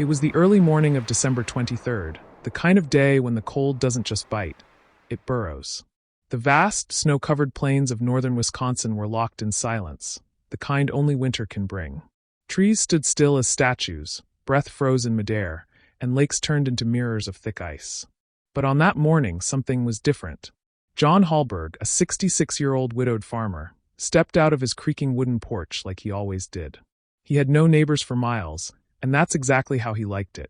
It was the early morning of December 23rd, the kind of day when the cold doesn't just bite, it burrows. The vast, snow-covered plains of northern Wisconsin were locked in silence, the kind only winter can bring. Trees stood still as statues, breath froze in midair, and lakes turned into mirrors of thick ice. But on that morning, something was different. John Halberg, a 66-year-old widowed farmer, stepped out of his creaking wooden porch like he always did. He had no neighbors for miles, and that's exactly how he liked it.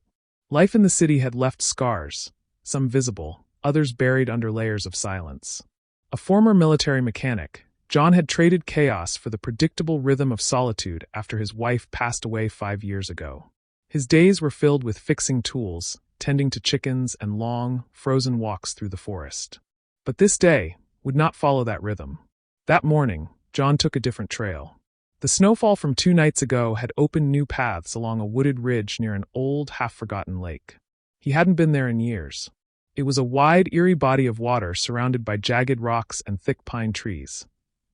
Life in the city had left scars, some visible, others buried under layers of silence. A former military mechanic, John had traded chaos for the predictable rhythm of solitude after his wife passed away 5 years ago. His days were filled with fixing tools, tending to chickens, and long, frozen walks through the forest. But this day would not follow that rhythm. That morning, John took a different trail. The snowfall from 2 nights ago had opened new paths along a wooded ridge near an old, half-forgotten lake. He hadn't been there in years. It was a wide, eerie body of water surrounded by jagged rocks and thick pine trees.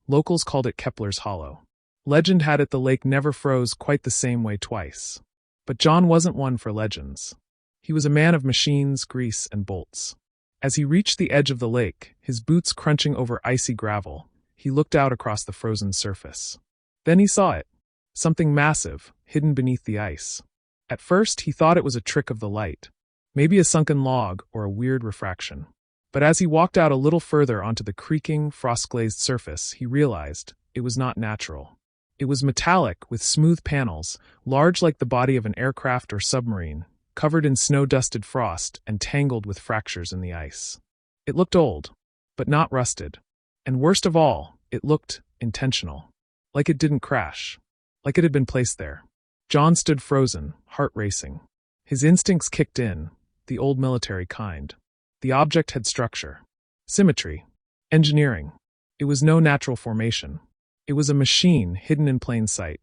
Locals called it Kepler's Hollow. Legend had it the lake never froze quite the same way twice. But John wasn't one for legends. He was a man of machines, grease, and bolts. As he reached the edge of the lake, his boots crunching over icy gravel, he looked out across the frozen surface. Then he saw it. Something massive, hidden beneath the ice. At first, he thought it was a trick of the light. Maybe a sunken log or a weird refraction. But as he walked out a little further onto the creaking, frost-glazed surface, he realized it was not natural. It was metallic, with smooth panels, large like the body of an aircraft or submarine, covered in snow-dusted frost and tangled with fractures in the ice. It looked old, but not rusted. And worst of all, it looked intentional. Like it didn't crash. Like it had been placed there. John stood frozen, heart racing. His instincts kicked in, the old military kind. The object had structure. Symmetry. Engineering. It was no natural formation. It was a machine hidden in plain sight.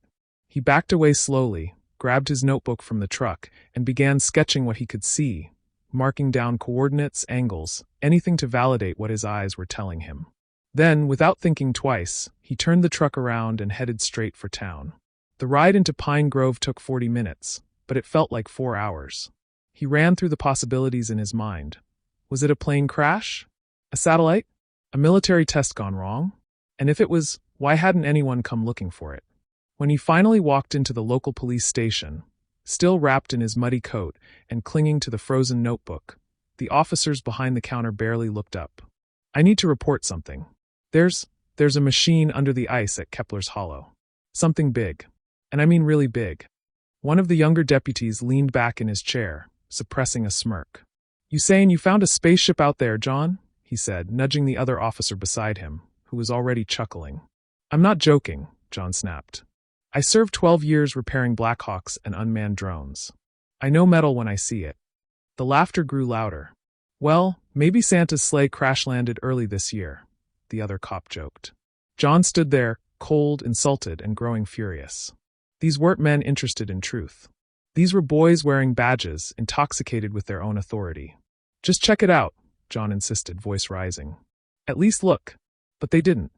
He backed away slowly, grabbed his notebook from the truck, and began sketching what he could see, marking down coordinates, angles, anything to validate what his eyes were telling him. Then, without thinking twice, he turned the truck around and headed straight for town. The ride into Pine Grove took 40 minutes, but it felt like 4 hours. He ran through the possibilities in his mind. Was it a plane crash? A satellite? A military test gone wrong? And if it was, why hadn't anyone come looking for it? When he finally walked into the local police station, still wrapped in his muddy coat and clinging to the frozen notebook, the officers behind the counter barely looked up. "I need to report something. There's a machine under the ice at Kepler's Hollow. Something big. And I mean really big." One of the younger deputies leaned back in his chair, suppressing a smirk. "You saying you found a spaceship out there, John?" he said, nudging the other officer beside him, who was already chuckling. "I'm not joking," John snapped. "I served 12 years repairing Blackhawks and unmanned drones. I know metal when I see it." The laughter grew louder. "Well, maybe Santa's sleigh crash-landed early this year," the other cop joked. John stood there, cold, insulted, and growing furious. These weren't men interested in truth. These were boys wearing badges, intoxicated with their own authority. "Just check it out," John insisted, voice rising. "At least look." But they didn't.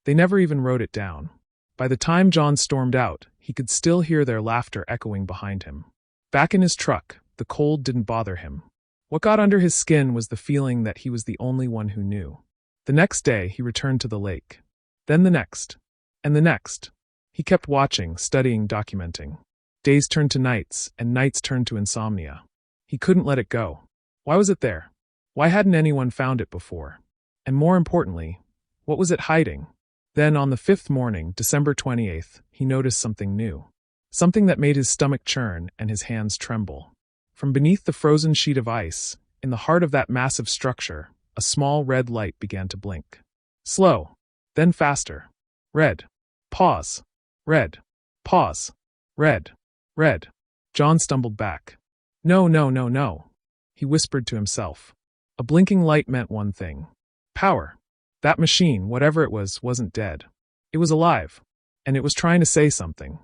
They never even wrote it down. By the time John stormed out, he could still hear their laughter echoing behind him. Back in his truck, the cold didn't bother him. What got under his skin was the feeling that he was the only one who knew. The next day, he returned to the lake. Then the next. And the next. He kept watching, studying, documenting. Days turned to nights, and nights turned to insomnia. He couldn't let it go. Why was it there? Why hadn't anyone found it before? And more importantly, what was it hiding? Then on the 5th morning, December 28th, he noticed something new. Something that made his stomach churn and his hands tremble. From beneath the frozen sheet of ice, in the heart of that massive structure, a small red light began to blink. Slow. Then faster. Red. Pause. Red. Pause. Red. Red. John stumbled back. "No, no, no, no," he whispered to himself. A blinking light meant one thing. Power. That machine, whatever it was, wasn't dead. It was alive. And it was trying to say something.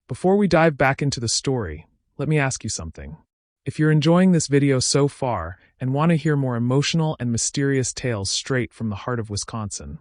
Before we dive back into the story, let me ask you something. If you're enjoying this video so far and want to hear more emotional and mysterious tales straight from the heart of Wisconsin,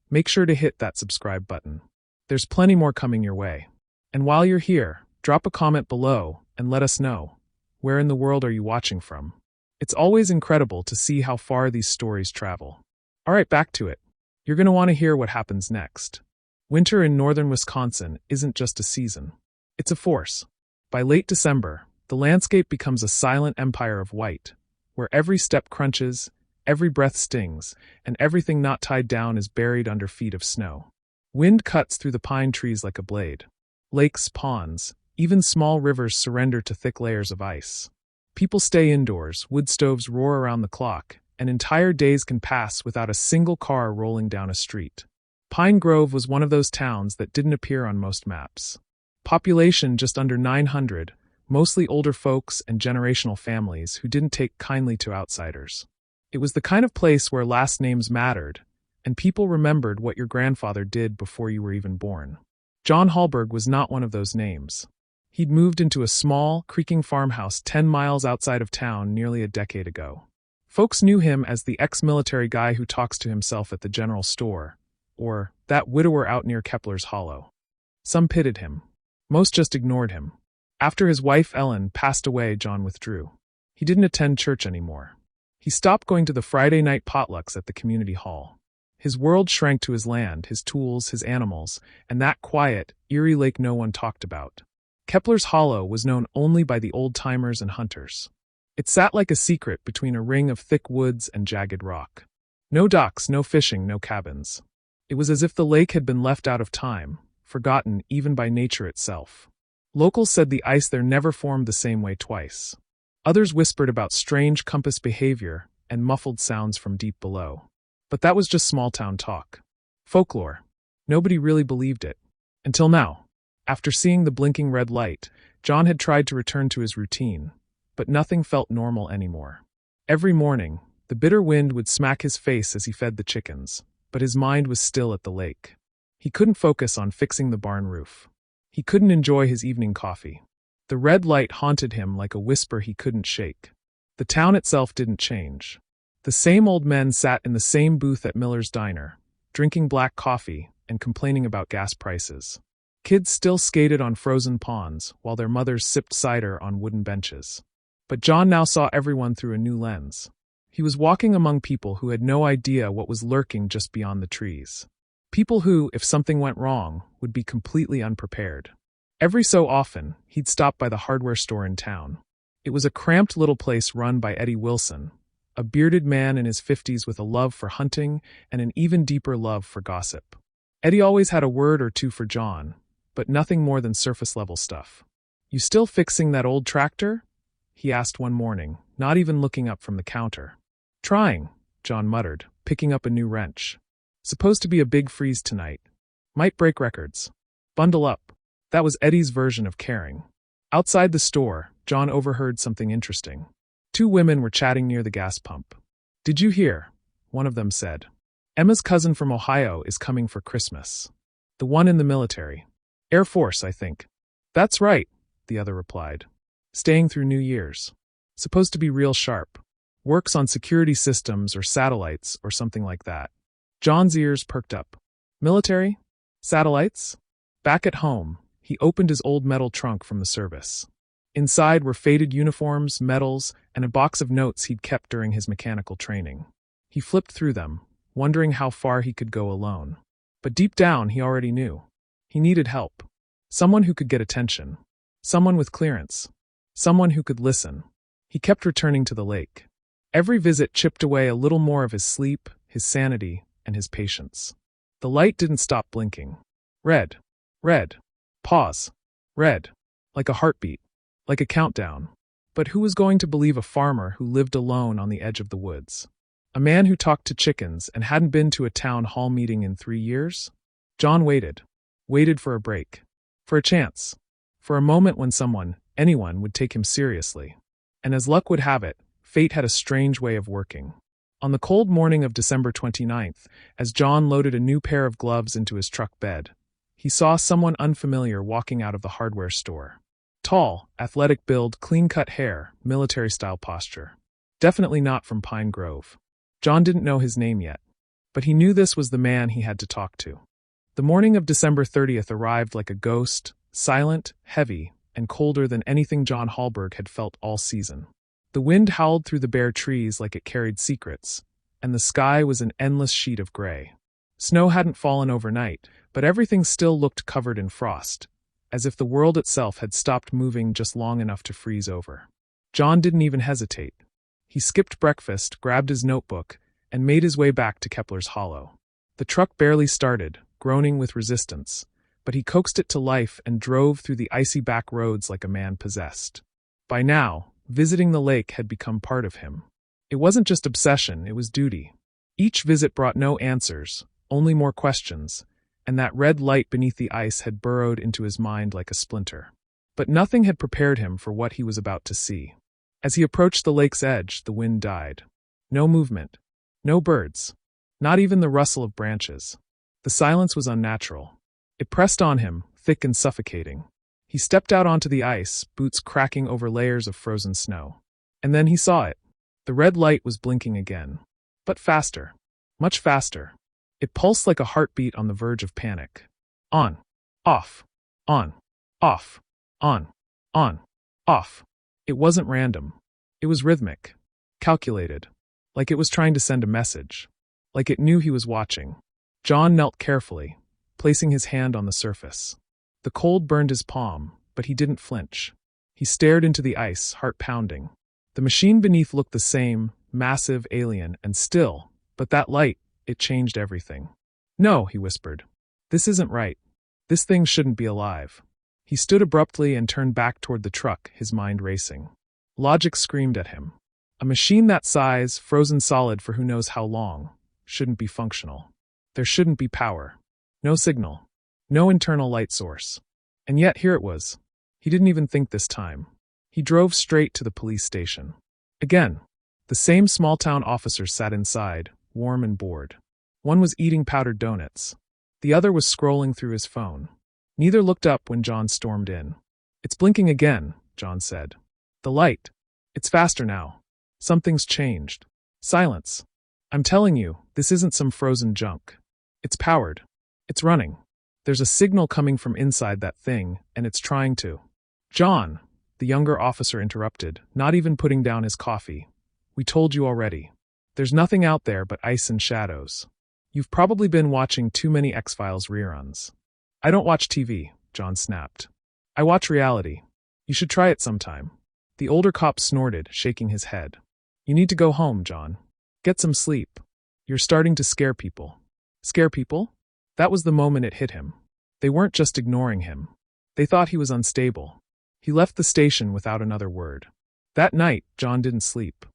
make sure to hit that subscribe button. There's plenty more coming your way. And while you're here, drop a comment below and let us know. Where in the world are you watching from? It's always incredible to see how far these stories travel. Alright, back to it. You're going to want to hear what happens next. Winter in northern Wisconsin isn't just a season. It's a force. By late December, the landscape becomes a silent empire of white, where every step crunches, every breath stings, and everything not tied down is buried under feet of snow. Wind cuts through the pine trees like a blade. Lakes, ponds, even small rivers surrender to thick layers of ice. People stay indoors, wood stoves roar around the clock, and entire days can pass without a single car rolling down a street. Pine Grove was one of those towns that didn't appear on most maps. Population just under 900, mostly older folks and generational families who didn't take kindly to outsiders. It was the kind of place where last names mattered, and people remembered what your grandfather did before you were even born. John Halberg was not one of those names. He'd moved into a small, creaking farmhouse 10 miles outside of town nearly a decade ago. Folks knew him as the ex-military guy who talks to himself at the general store, or that widower out near Kepler's Hollow. Some pitied him. Most just ignored him. After his wife Ellen passed away, John withdrew. He didn't attend church anymore. He stopped going to the Friday night potlucks at the community hall. His world shrank to his land, his tools, his animals, and that quiet, eerie lake no one talked about. Kepler's Hollow was known only by the old-timers and hunters. It sat like a secret between a ring of thick woods and jagged rock. No docks, no fishing, no cabins. It was as if the lake had been left out of time, forgotten even by nature itself. Locals said the ice there never formed the same way twice. Others whispered about strange compass behavior and muffled sounds from deep below. But that was just small-town talk. Folklore. Nobody really believed it. Until now. After seeing the blinking red light, John had tried to return to his routine, but nothing felt normal anymore. Every morning, the bitter wind would smack his face as he fed the chickens, but his mind was still at the lake. He couldn't focus on fixing the barn roof. He couldn't enjoy his evening coffee. The red light haunted him like a whisper he couldn't shake. The town itself didn't change. The same old men sat in the same booth at Miller's Diner, drinking black coffee and complaining about gas prices. Kids still skated on frozen ponds, while their mothers sipped cider on wooden benches. But John now saw everyone through a new lens. He was walking among people who had no idea what was lurking just beyond the trees. People who, if something went wrong, would be completely unprepared. Every so often, he'd stop by the hardware store in town. It was a cramped little place run by Eddie Wilson, a bearded man in his 50s with a love for hunting and an even deeper love for gossip. Eddie always had a word or two for John, but nothing more than surface-level stuff. "You still fixing that old tractor?" he asked one morning, not even looking up from the counter. "Trying," John muttered, picking up a new wrench. "Supposed to be a big freeze tonight. Might break records. Bundle up." That was Eddie's version of caring. Outside the store, John overheard something interesting. Two women were chatting near the gas pump. "Did you hear?" one of them said. "Emma's cousin from Ohio is coming for Christmas. The one in the military. Air Force, I think." "That's right," the other replied. "Staying through New Year's. Supposed to be real sharp. Works on security systems or satellites or something like that." John's ears perked up. Military? Satellites? Back at home, he opened his old metal trunk from the service. Inside were faded uniforms, medals, and a box of notes he'd kept during his mechanical training. He flipped through them, wondering how far he could go alone. But deep down, he already knew. He needed help. Someone who could get attention. Someone with clearance. Someone who could listen. He kept returning to the lake. Every visit chipped away a little more of his sleep, his sanity, and his patience. The light didn't stop blinking. Red. Red. Pause. Red. Like a heartbeat. Like a countdown. But who was going to believe a farmer who lived alone on the edge of the woods? A man who talked to chickens and hadn't been to a town hall meeting in 3 years? John waited. Waited for a break. For a chance. For a moment when someone, anyone, would take him seriously. And as luck would have it, fate had a strange way of working. On the cold morning of December 29th, as John loaded a new pair of gloves into his truck bed, he saw someone unfamiliar walking out of the hardware store. Tall, athletic build, clean-cut hair, military-style posture. Definitely not from Pine Grove. John didn't know his name yet, but he knew this was the man he had to talk to. The morning of December 30th arrived like a ghost, silent, heavy, and colder than anything John Halberg had felt all season. The wind howled through the bare trees like it carried secrets, and the sky was an endless sheet of gray. Snow hadn't fallen overnight, but everything still looked covered in frost, as if the world itself had stopped moving just long enough to freeze over. John didn't even hesitate. He skipped breakfast, grabbed his notebook, and made his way back to Kepler's Hollow. The truck barely started, groaning with resistance, but he coaxed it to life and drove through the icy back roads like a man possessed. By now, visiting the lake had become part of him. It wasn't just obsession, it was duty. Each visit brought no answers, only more questions, and that red light beneath the ice had burrowed into his mind like a splinter. But nothing had prepared him for what he was about to see. As he approached the lake's edge, the wind died. No movement. No birds. Not even the rustle of branches. The silence was unnatural. It pressed on him, thick and suffocating. He stepped out onto the ice, boots cracking over layers of frozen snow. And then he saw it. The red light was blinking again. But faster. Much faster. It pulsed like a heartbeat on the verge of panic. On. Off. On. Off. On. On. Off. It wasn't random. It was rhythmic. Calculated. Like it was trying to send a message. Like it knew he was watching. John knelt carefully, placing his hand on the surface. The cold burned his palm, but he didn't flinch. He stared into the ice, heart pounding. The machine beneath looked the same, massive, alien, and still, but that light, it changed everything. No, he whispered. This isn't right. This thing shouldn't be alive. He stood abruptly and turned back toward the truck, his mind racing. Logic screamed at him. A machine that size, frozen solid for who knows how long, shouldn't be functional. There shouldn't be power. No signal. No internal light source. And yet here it was. He didn't even think this time. He drove straight to the police station. Again, the same small-town officers sat inside, warm and bored. One was eating powdered donuts. The other was scrolling through his phone. Neither looked up when John stormed in. It's blinking again, John said. The light. It's faster now. Something's changed. Silence. I'm telling you, this isn't some frozen junk. It's powered. It's running. There's a signal coming from inside that thing, and it's trying to. John, the younger officer interrupted, not even putting down his coffee. We told you already. There's nothing out there but ice and shadows. You've probably been watching too many X-Files reruns. I don't watch TV, John snapped. I watch reality. You should try it sometime. The older cop snorted, shaking his head. You need to go home, John. Get some sleep. You're starting to scare people. Scare people? That was the moment it hit him. They weren't just ignoring him. They thought he was unstable. He left the station without another word. That night, John didn't sleep.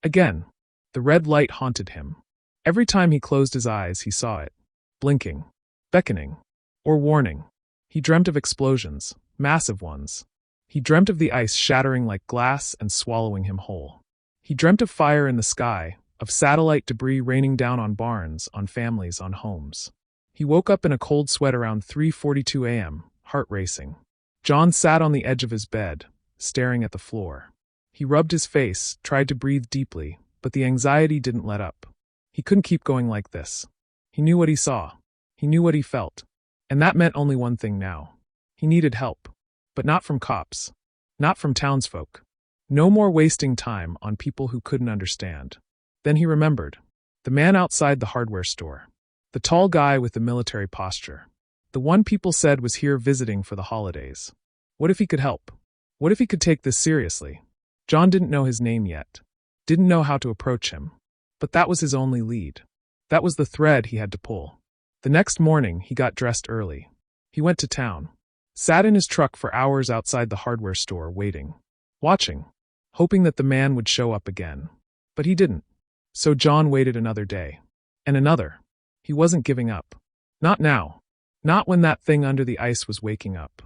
Again, the red light haunted him. Every time he closed his eyes, he saw it. Blinking. Beckoning. Or warning. He dreamt of explosions. Massive ones. He dreamt of the ice shattering like glass and swallowing him whole. He dreamt of fire in the sky, of satellite debris raining down on barns, on families, on homes. He woke up in a cold sweat around 3:42 a.m., heart racing. John sat on the edge of his bed, staring at the floor. He rubbed his face, tried to breathe deeply, but the anxiety didn't let up. He couldn't keep going like this. He knew what he saw. He knew what he felt. And that meant only one thing now. He needed help. But not from cops. Not from townsfolk. No more wasting time on people who couldn't understand. Then he remembered. The man outside the hardware store. The tall guy with the military posture. The one people said was here visiting for the holidays. What if he could help? What if he could take this seriously? John didn't know his name yet. Didn't know how to approach him. But that was his only lead. That was the thread he had to pull. The next morning, he got dressed early. He went to town. Sat in his truck for hours outside the hardware store, waiting. Watching. Hoping that the man would show up again. But he didn't. So John waited another day. And another. He wasn't giving up. Not now. Not when that thing under the ice was waking up.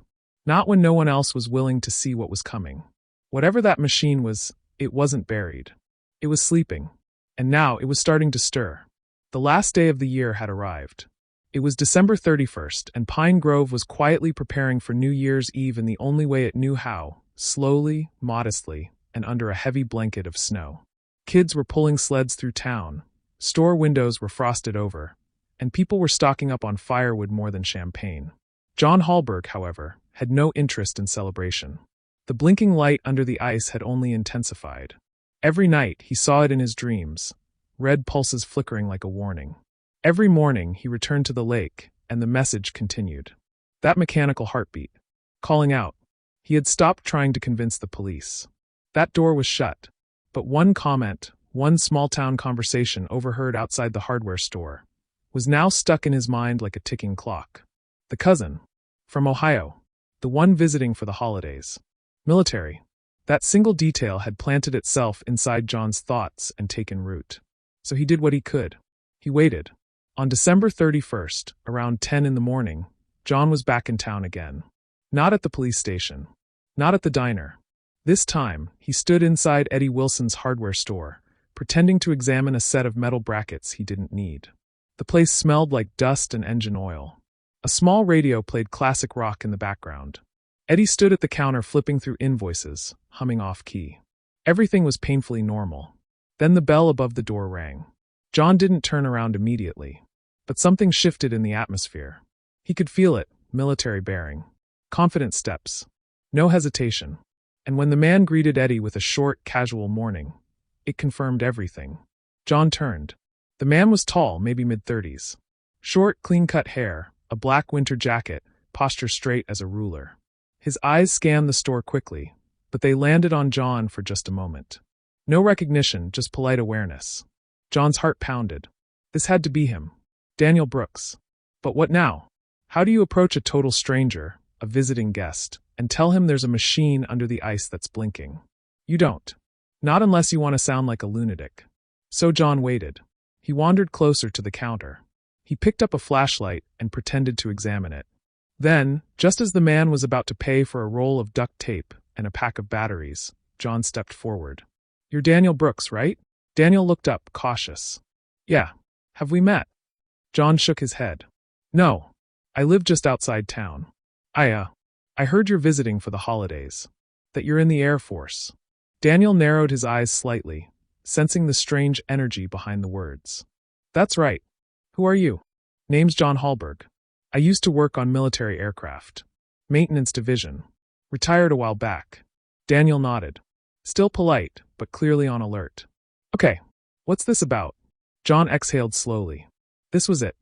Not when no one else was willing to see what was coming. Whatever that machine was, it wasn't buried. It was sleeping. And now it was starting to stir. The last day of the year had arrived. It was December 31st, and Pine Grove was quietly preparing for New Year's Eve in the only way it knew how, slowly, modestly, and under a heavy blanket of snow. Kids were pulling sleds through town, store windows were frosted over, and people were stocking up on firewood more than champagne. John Halberg, however, had no interest in celebration. The blinking light under the ice had only intensified. Every night he saw it in his dreams, red pulses flickering like a warning. Every morning he returned to the lake, and the message continued. That mechanical heartbeat. Calling out. He had stopped trying to convince the police. That door was shut. But one comment, one small-town conversation overheard outside the hardware store, was now stuck in his mind like a ticking clock. The cousin. From Ohio. The one visiting for the holidays. Military. That single detail had planted itself inside John's thoughts and taken root. So he did what he could. He waited. On December 31st, around 10 in the morning, John was back in town again. Not at the police station. Not at the diner. This time, he stood inside Eddie Wilson's hardware store, pretending to examine a set of metal brackets he didn't need. The place smelled like dust and engine oil. A small radio played classic rock in the background. Eddie stood at the counter flipping through invoices, humming off-key. Everything was painfully normal. Then the bell above the door rang. John didn't turn around immediately. But something shifted in the atmosphere. He could feel it, military bearing. Confident steps. No hesitation. And when the man greeted Eddie with a short, casual morning, it confirmed everything. John turned. The man was tall, maybe mid-30s. Short, clean-cut hair, a black winter jacket, posture straight as a ruler. His eyes scanned the store quickly, but they landed on John for just a moment. No recognition, just polite awareness. John's heart pounded. This had to be him. Daniel Brooks. But what now? How do you approach a total stranger, a visiting guest, and tell him there's a machine under the ice that's blinking? You don't. Not unless you want to sound like a lunatic. So John waited. He wandered closer to the counter. He picked up a flashlight and pretended to examine it. Then, just as the man was about to pay for a roll of duct tape and a pack of batteries, John stepped forward. You're Daniel Brooks, right? Daniel looked up, cautious. Yeah. Have we met? John shook his head. No. I live just outside town. I heard you're visiting for the holidays. That you're in the Air Force. Daniel narrowed his eyes slightly, sensing the strange energy behind the words. That's right. Who are you? Name's John Halberg. I used to work on military aircraft. Maintenance division. Retired a while back. Daniel nodded. Still polite, but clearly on alert. Okay. What's this about? John exhaled slowly. This was it.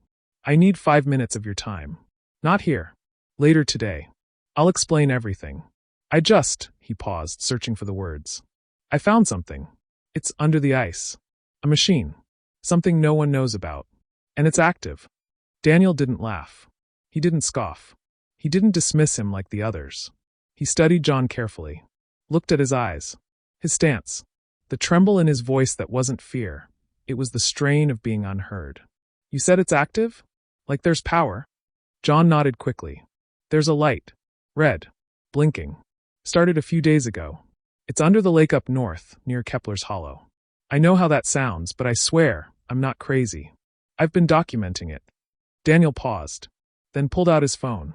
I need 5 minutes of your time. Not here. Later today. I'll explain everything. He paused, searching for the words. I found something. It's under the ice. A machine. Something no one knows about. And it's active. Daniel didn't laugh. He didn't scoff. He didn't dismiss him like the others. He studied John carefully. Looked at his eyes. His stance. The tremble in his voice that wasn't fear. It was the strain of being unheard. You said it's active? Like there's power? John nodded quickly. There's a light. Red. Blinking. Started a few days ago. It's under the lake up north, near Kepler's Hollow. I know how that sounds, but I swear, I'm not crazy. I've been documenting it. Daniel paused, then pulled out his phone.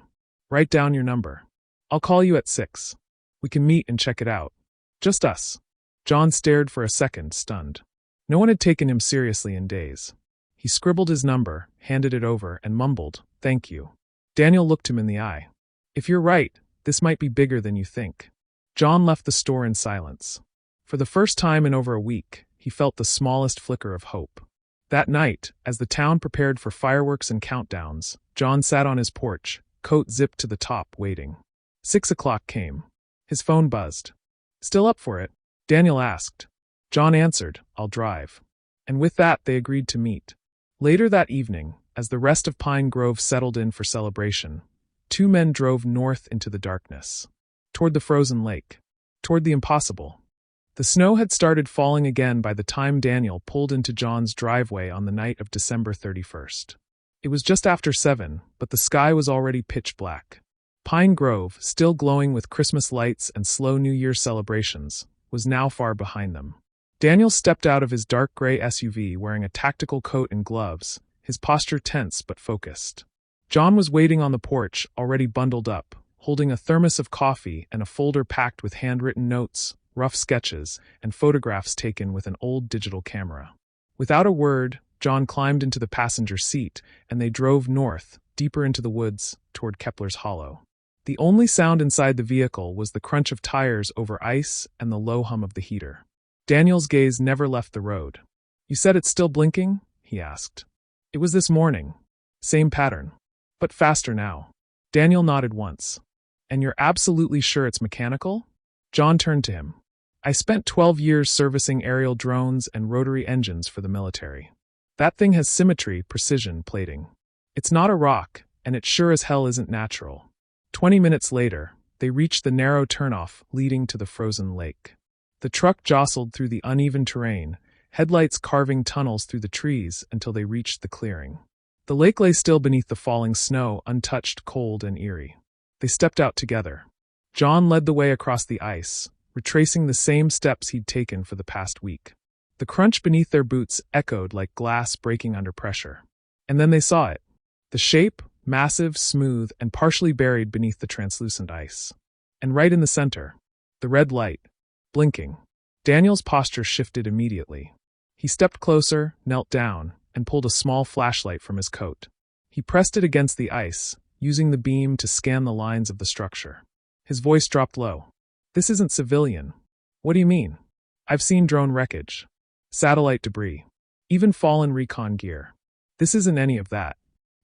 Write down your number. I'll call you at 6. We can meet and check it out. Just us. John stared for a second, stunned. No one had taken him seriously in days. He scribbled his number, handed it over, and mumbled, "Thank you." Daniel looked him in the eye. If you're right, this might be bigger than you think. John left the store in silence. For the first time in over a week, he felt the smallest flicker of hope. That night, as the town prepared for fireworks and countdowns, John sat on his porch, coat zipped to the top, waiting. 6 o'clock came. His phone buzzed. Still up for it? Daniel asked. John answered, I'll drive. And with that, they agreed to meet. Later that evening, as the rest of Pine Grove settled in for celebration, 2 men drove north into the darkness. Toward the frozen lake. Toward the impossible. The snow had started falling again by the time Daniel pulled into John's driveway on the night of December 31st. It was just after 7, but the sky was already pitch black. Pine Grove, still glowing with Christmas lights and slow New Year celebrations, was now far behind them. Daniel stepped out of his dark gray SUV wearing a tactical coat and gloves, his posture tense but focused. John was waiting on the porch, already bundled up, holding a thermos of coffee and a folder packed with handwritten notes, rough sketches, and photographs taken with an old digital camera. Without a word, John climbed into the passenger seat, and they drove north, deeper into the woods, toward Kepler's Hollow. The only sound inside the vehicle was the crunch of tires over ice and the low hum of the heater. Daniel's gaze never left the road. "You said it's still blinking?" he asked. "It was this morning. Same pattern. But faster now." Daniel nodded once. "And you're absolutely sure it's mechanical?" John turned to him. "I spent 12 years servicing aerial drones and rotary engines for the military. That thing has symmetry, precision, plating. It's not a rock, and it sure as hell isn't natural." 20 minutes later, they reached the narrow turnoff leading to the frozen lake. The truck jostled through the uneven terrain, headlights carving tunnels through the trees until they reached the clearing. The lake lay still beneath the falling snow, untouched, cold, and eerie. They stepped out together. John led the way across the ice, retracing the same steps he'd taken for the past week. The crunch beneath their boots echoed like glass breaking under pressure. And then they saw it. The shape, massive, smooth, and partially buried beneath the translucent ice. And right in the center, the red light, blinking. Daniel's posture shifted immediately. He stepped closer, knelt down, and pulled a small flashlight from his coat. He pressed it against the ice, using the beam to scan the lines of the structure. His voice dropped low. "This isn't civilian." "What do you mean?" "I've seen drone wreckage. Satellite debris. Even fallen recon gear. This isn't any of that."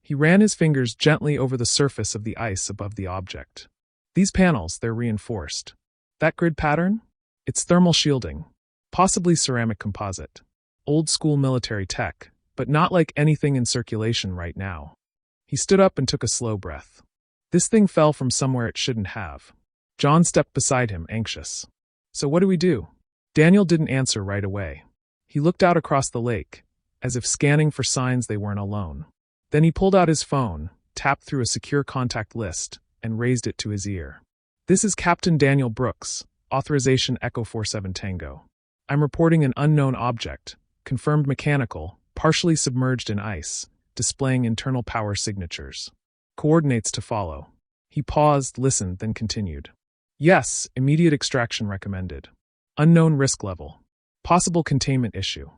He ran his fingers gently over the surface of the ice above the object. "These panels, they're reinforced. That grid pattern? It's thermal shielding. Possibly ceramic composite. Old-school military tech, but not like anything in circulation right now." He stood up and took a slow breath. This thing fell from somewhere it shouldn't have. John stepped beside him, anxious. "So what do we do?" Daniel didn't answer right away. He looked out across the lake, as if scanning for signs they weren't alone. Then he pulled out his phone, tapped through a secure contact list, and raised it to his ear. "This is Captain Daniel Brooks, authorization Echo 47 Tango. I'm reporting an unknown object, confirmed mechanical, partially submerged in ice, displaying internal power signatures. Coordinates to follow." He paused, listened, then continued. "Yes, immediate extraction recommended. Unknown risk level. Possible containment issue.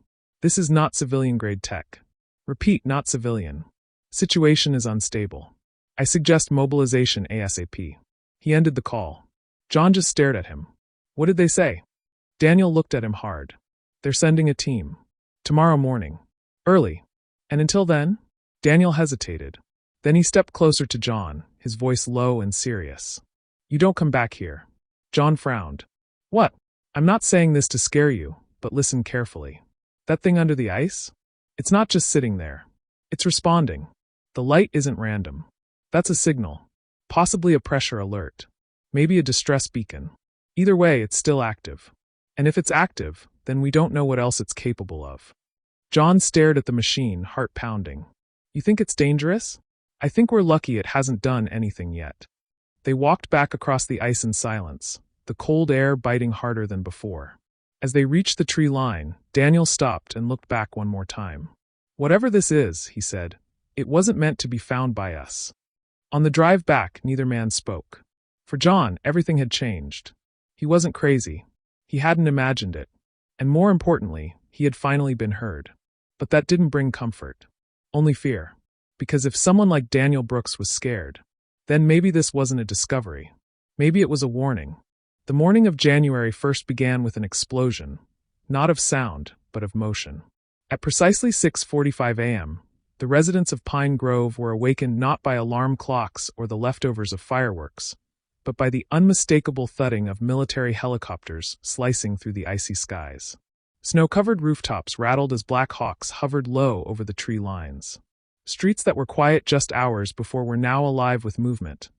This is not civilian-grade tech. Repeat, not civilian. Situation is unstable. I suggest mobilization ASAP." He ended the call. John just stared at him. "What did they say?" Daniel looked at him hard. "They're sending a team. Tomorrow morning. Early. And until then?" Daniel hesitated. Then he stepped closer to John, his voice low and serious. "You don't come back here." John frowned. "What?" "I'm not saying this to scare you, but listen carefully. That thing under the ice? It's not just sitting there. It's responding. The light isn't random. That's a signal. Possibly a pressure alert. Maybe a distress beacon. Either way, it's still active. And if it's active, then we don't know what else it's capable of." John stared at the machine, heart pounding. "You think it's dangerous?" "I think we're lucky it hasn't done anything yet." They walked back across the ice in silence, the cold air biting harder than before. As they reached the tree line, Daniel stopped and looked back one more time. "Whatever this is," he said, "it wasn't meant to be found by us." On the drive back, neither man spoke. For John, everything had changed. He wasn't crazy. He hadn't imagined it. And more importantly, he had finally been heard. But that didn't bring comfort. Only fear. Because if someone like Daniel Brooks was scared, then maybe this wasn't a discovery. Maybe it was a warning. The morning of January 1st began with an explosion, not of sound, but of motion. At precisely 6:45 a.m., the residents of Pine Grove were awakened not by alarm clocks or the leftovers of fireworks, but by the unmistakable thudding of military helicopters slicing through the icy skies. Snow-covered rooftops rattled as Black Hawks hovered low over the tree lines. Streets that were quiet just hours before were now alive with movement.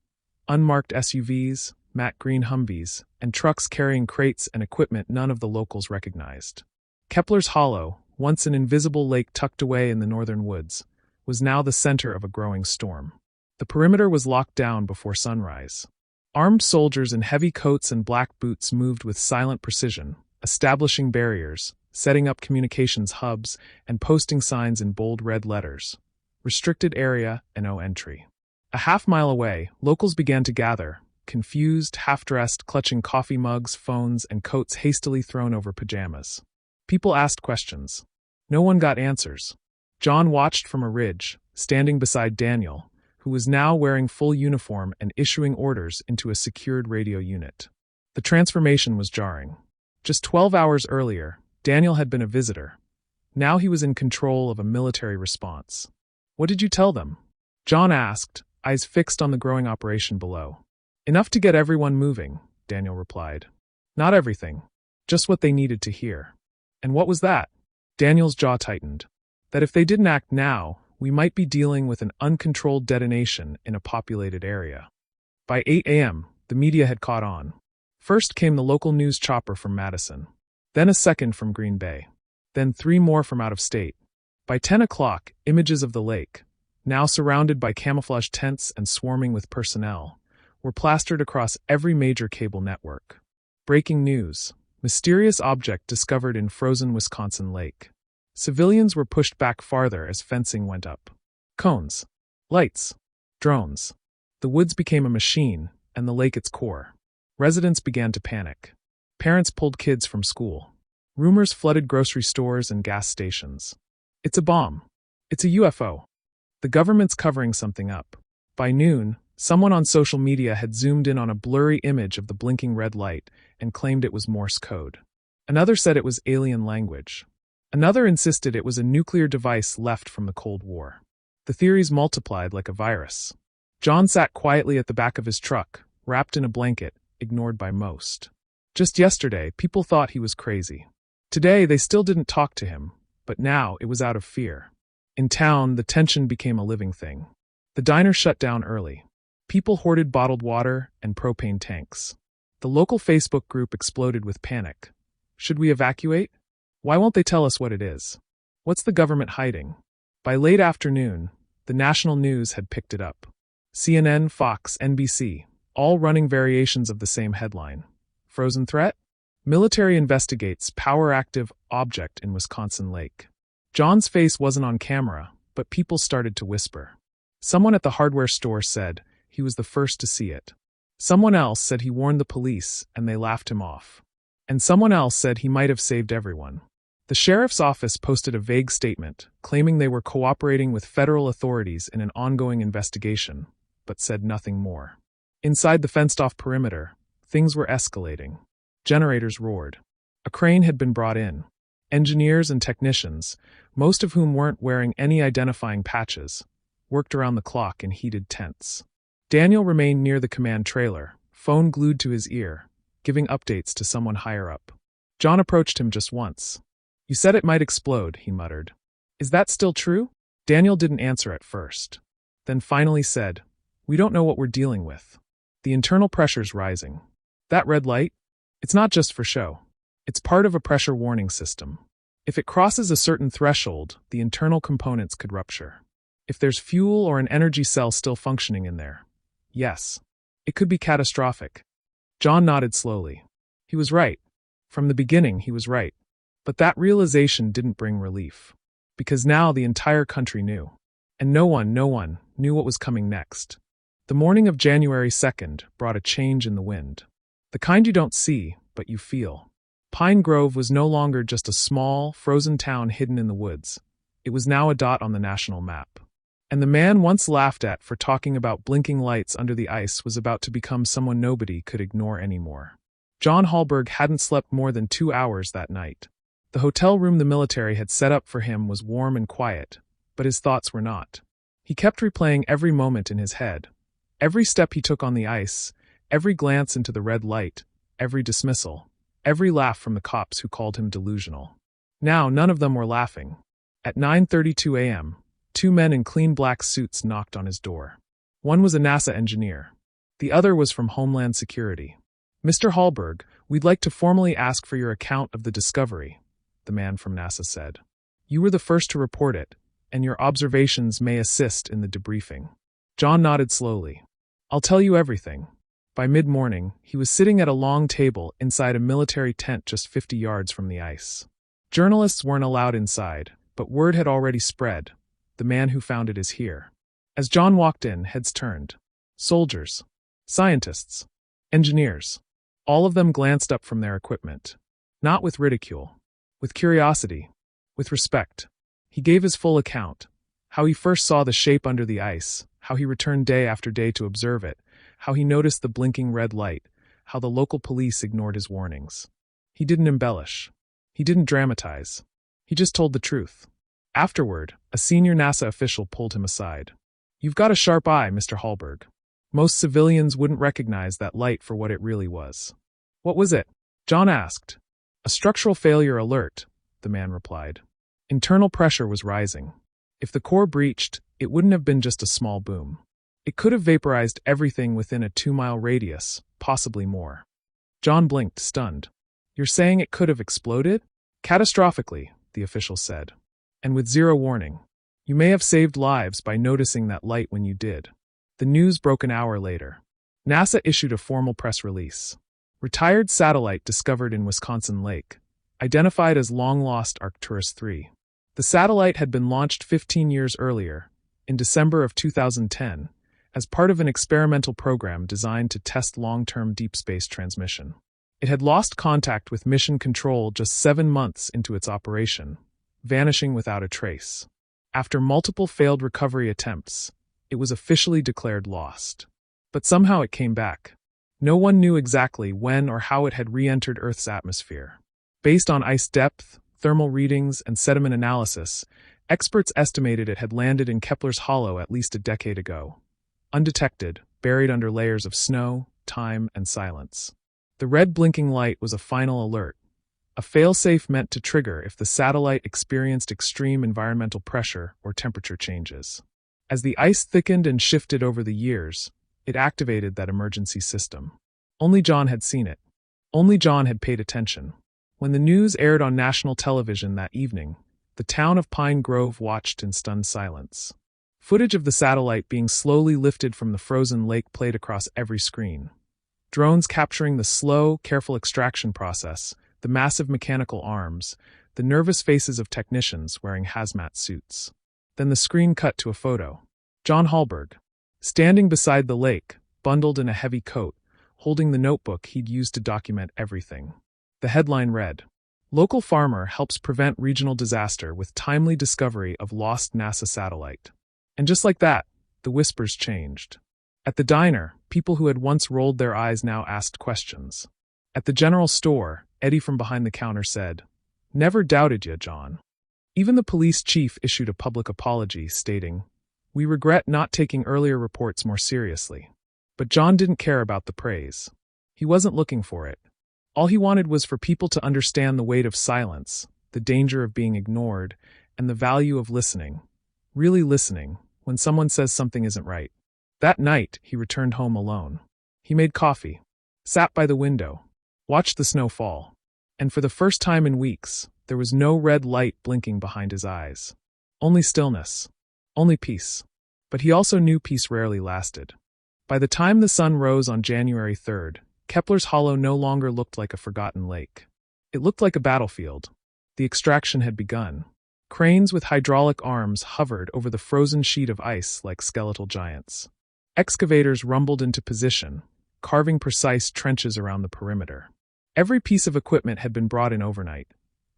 Unmarked SUVs, matte green Humvees, and trucks carrying crates and equipment none of the locals recognized. Kepler's Hollow, once an invisible lake tucked away in the northern woods, was now the center of a growing storm. The perimeter was locked down before sunrise. Armed soldiers in heavy coats and black boots moved with silent precision, establishing barriers, setting up communications hubs, and posting signs in bold red letters. Restricted area and no entry. A half-mile away, locals began to gather, confused, half-dressed, clutching coffee mugs, phones, and coats hastily thrown over pajamas. People asked questions. No one got answers. John watched from a ridge, standing beside Daniel, who was now wearing full uniform and issuing orders into a secured radio unit. The transformation was jarring. Just 12 hours earlier, Daniel had been a visitor. Now he was in control of a military response. "What did you tell them?" John asked, eyes fixed on the growing operation below. "Enough to get everyone moving," Daniel replied. "Not everything. Just what they needed to hear." "And what was that?" Daniel's jaw tightened. "That if they didn't act now, we might be dealing with an uncontrolled detonation in a populated area." By 8 a.m., the media had caught on. First came the local news chopper from Madison, then a second from Green Bay, then 3 more from out of state. By 10 o'clock, images of the lake, now surrounded by camouflage tents and swarming with personnel, were plastered across every major cable network. Breaking news: mysterious object discovered in frozen Wisconsin lake. Civilians were pushed back farther as fencing went up. Cones, lights, drones. The woods became a machine, and the lake its core. Residents began to panic. Parents pulled kids from school. Rumors flooded grocery stores and gas stations. "It's a bomb. It's a UFO. The government's covering something up." By noon, someone on social media had zoomed in on a blurry image of the blinking red light and claimed it was Morse code. Another said it was alien language. Another insisted it was a nuclear device left from the Cold War. The theories multiplied like a virus. John sat quietly at the back of his truck, wrapped in a blanket, ignored by most. Just yesterday, people thought he was crazy. Today, they still didn't talk to him, but now it was out of fear. In town, the tension became a living thing. The diner shut down early. People hoarded bottled water and propane tanks. The local Facebook group exploded with panic. Should we evacuate? Why won't they tell us what it is? What's the government hiding? By late afternoon, the national news had picked it up. CNN, Fox, NBC, all running variations of the same headline. Frozen threat? Military investigates power-active object in Wisconsin lake. John's face wasn't on camera, but people started to whisper. Someone at the hardware store said he was the first to see it. Someone else said he warned the police and they laughed him off. And someone else said he might have saved everyone. The sheriff's office posted a vague statement, claiming they were cooperating with federal authorities in an ongoing investigation, but said nothing more. Inside the fenced-off perimeter, things were escalating. Generators roared. A crane had been brought in. Engineers and technicians, most of whom weren't wearing any identifying patches, worked around the clock in heated tents. Daniel remained near the command trailer, phone glued to his ear, giving updates to someone higher up. John approached him just once. "You said it might explode," he muttered. "Is that still true?" Daniel didn't answer at first. Then finally said, "We don't know what we're dealing with. The internal pressure's rising. That red light? It's not just for show. It's part of a pressure warning system. If it crosses a certain threshold, the internal components could rupture. If there's fuel or an energy cell still functioning in there, yes, it could be catastrophic." John nodded slowly. He was right. From the beginning, he was right. But that realization didn't bring relief. Because now the entire country knew. And no one knew what was coming next. The morning of January 2nd brought a change in the wind. The kind you don't see, but you feel. Pine Grove was no longer just a small, frozen town hidden in the woods. It was now a dot on the national map. And the man once laughed at for talking about blinking lights under the ice was about to become someone nobody could ignore anymore. John Halberg hadn't slept more than 2 hours that night. The hotel room the military had set up for him was warm and quiet, but his thoughts were not. He kept replaying every moment in his head. Every step he took on the ice, every glance into the red light, every dismissal, every laugh from the cops who called him delusional. Now none of them were laughing. At 9:32 a.m., 2 men in clean black suits knocked on his door. One was a NASA engineer. The other was from Homeland Security. "Mr. Halberg, we'd like to formally ask for your account of the discovery," the man from NASA said. "You were the first to report it, and your observations may assist in the debriefing." John nodded slowly. "I'll tell you everything." By mid-morning, he was sitting at a long table inside a military tent just 50 yards from the ice. Journalists weren't allowed inside, but word had already spread. The man who found it is here. As John walked in, heads turned. Soldiers, scientists, engineers. All of them glanced up from their equipment. Not with ridicule, with curiosity, with respect. He gave his full account. How he first saw the shape under the ice, how he returned day after day to observe it, how he noticed the blinking red light, how the local police ignored his warnings. He didn't embellish. He didn't dramatize. He just told the truth. Afterward, a senior NASA official pulled him aside. "You've got a sharp eye, Mr. Halberg. Most civilians wouldn't recognize that light for what it really was." "What was it?" John asked. "A structural failure alert," the man replied. Internal pressure was rising. If the core breached, it wouldn't have been just a small boom. It could have vaporized everything within a 2-mile radius, possibly more. John blinked, stunned. "You're saying it could have exploded?" "Catastrophically," the official said. "And with zero warning. You may have saved lives by noticing that light when you did." The news broke an hour later. NASA issued a formal press release. Retired satellite discovered in Wisconsin Lake, identified as long-lost Arcturus 3. The satellite had been launched 15 years earlier, in December of 2010, as part of an experimental program designed to test long-term deep space transmission. It had lost contact with mission control just 7 months into its operation, vanishing without a trace. After multiple failed recovery attempts, it was officially declared lost. But somehow it came back. No one knew exactly when or how it had re-entered Earth's atmosphere. Based on ice depth, thermal readings, and sediment analysis, experts estimated it had landed in Kepler's Hollow at least a decade ago. Undetected, buried under layers of snow, time, and silence. The red blinking light was a final alert, a failsafe meant to trigger if the satellite experienced extreme environmental pressure or temperature changes. As the ice thickened and shifted over the years, it activated that emergency system. Only John had seen it. Only John had paid attention. When the news aired on national television that evening, the town of Pine Grove watched in stunned silence. Footage of the satellite being slowly lifted from the frozen lake played across every screen. Drones capturing the slow, careful extraction process, the massive mechanical arms, the nervous faces of technicians wearing hazmat suits. Then the screen cut to a photo. John Halberg, standing beside the lake, bundled in a heavy coat, holding the notebook he'd used to document everything. The headline read, "Local farmer helps prevent regional disaster with timely discovery of lost NASA satellite." And just like that, the whispers changed. At the diner, people who had once rolled their eyes now asked questions. At the general store, Eddie from behind the counter said, "Never doubted ya, John." Even the police chief issued a public apology, stating, "We regret not taking earlier reports more seriously." But John didn't care about the praise. He wasn't looking for it. All he wanted was for people to understand the weight of silence, the danger of being ignored, and the value of listening. Really listening, when someone says something isn't right. That night, he returned home alone. He made coffee, sat by the window, watched the snow fall. And for the first time in weeks, there was no red light blinking behind his eyes. Only stillness. Only peace. But he also knew peace rarely lasted. By the time the sun rose on January 3rd, Kepler's Hollow no longer looked like a forgotten lake. It looked like a battlefield. The extraction had begun. Cranes with hydraulic arms hovered over the frozen sheet of ice like skeletal giants. Excavators rumbled into position, carving precise trenches around the perimeter. Every piece of equipment had been brought in overnight.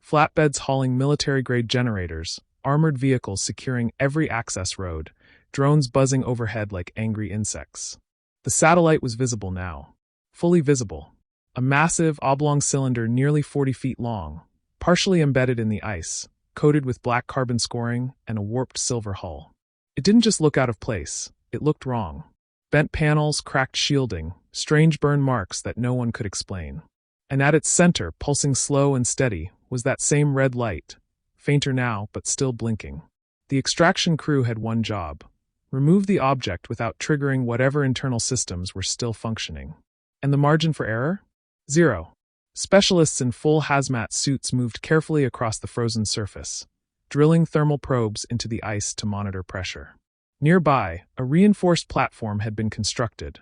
Flatbeds hauling military-grade generators, armored vehicles securing every access road, drones buzzing overhead like angry insects. The satellite was visible now. Fully visible. A massive, oblong cylinder nearly 40 feet long, partially embedded in the ice, coated with black carbon scoring and a warped silver hull. It didn't just look out of place, it looked wrong. Bent panels, cracked shielding, strange burn marks that no one could explain. And at its center, pulsing slow and steady, was that same red light, fainter now but still blinking. The extraction crew had one job: remove the object without triggering whatever internal systems were still functioning. And the margin for error? 0. Specialists in full hazmat suits moved carefully across the frozen surface, drilling thermal probes into the ice to monitor pressure. Nearby, a reinforced platform had been constructed,